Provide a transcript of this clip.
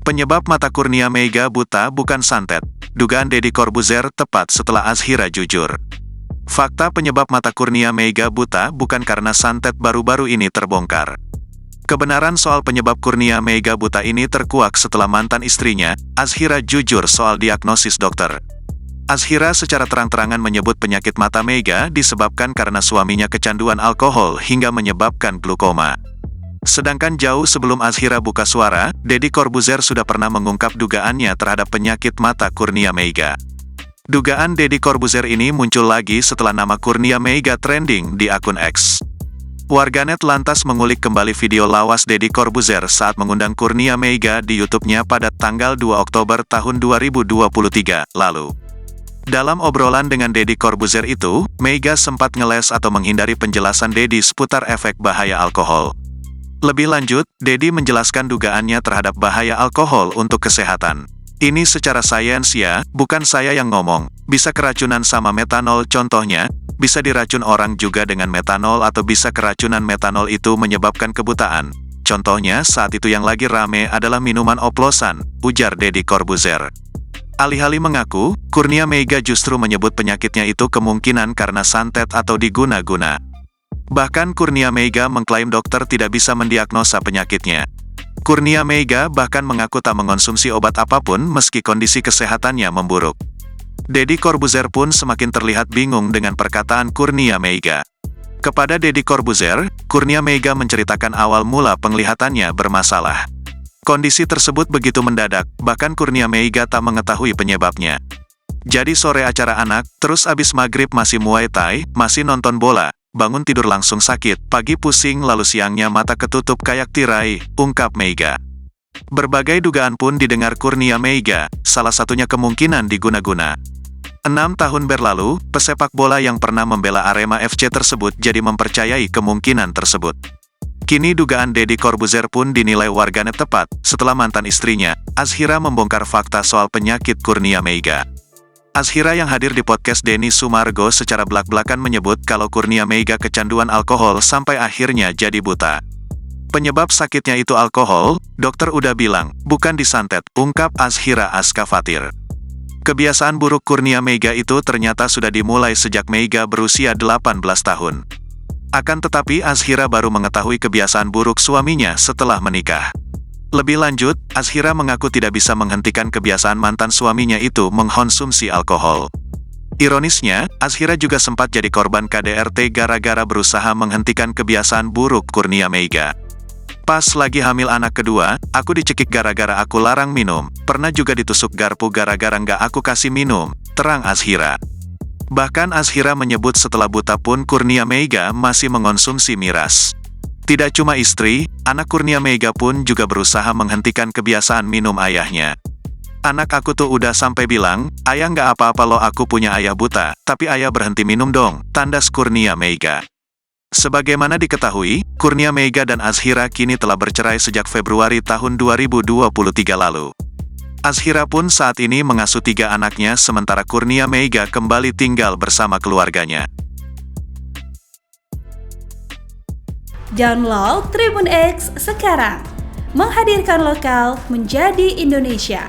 Penyebab mata Kurnia Meiga buta bukan santet. Dugaan Deddy Corbuzier tepat setelah Azhira jujur. Fakta penyebab mata Kurnia Meiga buta bukan karena santet baru-baru ini terbongkar. Kebenaran soal penyebab Kurnia Meiga buta ini terkuak setelah mantan istrinya, Azhira jujur soal diagnosis dokter. Azhira secara terang-terangan menyebut penyakit mata Meiga disebabkan karena suaminya kecanduan alkohol hingga menyebabkan glukoma. Sedangkan jauh sebelum Azhira buka suara, Deddy Corbuzier sudah pernah mengungkap dugaannya terhadap penyakit mata Kurnia Meiga. Dugaan Deddy Corbuzier ini muncul lagi setelah nama Kurnia Meiga trending di akun X. Warganet lantas mengulik kembali video lawas Deddy Corbuzier saat mengundang Kurnia Meiga di YouTube-nya pada tanggal 2 Oktober tahun 2023 lalu. Dalam obrolan dengan Deddy Corbuzier itu, Meiga sempat ngeles atau menghindari penjelasan Deddy seputar efek bahaya alkohol. Lebih lanjut, Deddy menjelaskan dugaannya terhadap bahaya alkohol untuk kesehatan. Ini secara sains ya, bukan saya yang ngomong. Bisa keracunan sama metanol contohnya, bisa diracun orang juga dengan metanol atau bisa keracunan metanol itu menyebabkan kebutaan. Contohnya saat itu yang lagi rame adalah minuman oplosan, ujar Deddy Corbuzier. Alih-alih mengaku, Kurnia Meiga justru menyebut penyakitnya itu kemungkinan karena santet atau diguna-guna. Bahkan Kurnia Meiga mengklaim dokter tidak bisa mendiagnosa penyakitnya. Kurnia Meiga bahkan mengaku tak mengonsumsi obat apapun meski kondisi kesehatannya memburuk. Deddy Corbuzier pun semakin terlihat bingung dengan perkataan Kurnia Meiga. Kepada Deddy Corbuzier, Kurnia Meiga menceritakan awal mula penglihatannya bermasalah. Kondisi tersebut begitu mendadak, bahkan Kurnia Meiga tak mengetahui penyebabnya. Jadi sore acara anak, terus abis maghrib masih Muay Thai, masih nonton bola. Bangun tidur langsung sakit, pagi pusing lalu siangnya mata ketutup kayak tirai, ungkap Meiga. Berbagai dugaan pun didengar Kurnia Meiga, salah satunya kemungkinan diguna-guna. 6 tahun berlalu, pesepak bola yang pernah membela Arema FC tersebut jadi mempercayai kemungkinan tersebut. Kini dugaan Deddy Corbuzier pun dinilai warganet tepat, setelah mantan istrinya, Azhira membongkar fakta soal penyakit Kurnia Meiga. Azhira yang hadir di podcast Denny Sumargo secara belak-belakan menyebut kalau Kurnia Meiga kecanduan alkohol sampai akhirnya jadi buta. Penyebab sakitnya itu alkohol, dokter udah bilang, bukan disantet, ungkap Azhira Askafatir. Kebiasaan buruk Kurnia Meiga itu ternyata sudah dimulai sejak Meiga berusia 18 tahun. Akan tetapi Azhira baru mengetahui kebiasaan buruk suaminya setelah menikah. Lebih lanjut, Azhira mengaku tidak bisa menghentikan kebiasaan mantan suaminya itu mengkonsumsi alkohol. Ironisnya, Azhira juga sempat jadi korban KDRT gara-gara berusaha menghentikan kebiasaan buruk Kurnia Meiga. Pas lagi hamil anak kedua, aku dicekik gara-gara aku larang minum, pernah juga ditusuk garpu gara-gara nggak aku kasih minum, terang Azhira. Bahkan Azhira menyebut setelah buta pun Kurnia Meiga masih mengonsumsi miras. Tidak cuma istri, anak Kurnia Meiga pun juga berusaha menghentikan kebiasaan minum ayahnya. Anak aku tuh udah sampai bilang, ayah nggak apa-apa loh aku punya ayah buta, tapi ayah berhenti minum dong, tandas Kurnia Meiga. Sebagaimana diketahui, Kurnia Meiga dan Azhira kini telah bercerai sejak Februari tahun 2023 lalu. Azhira pun saat ini mengasuh 3 anaknya sementara Kurnia Meiga kembali tinggal bersama keluarganya. Download Tribun X sekarang, menghadirkan lokal menjadi Indonesia.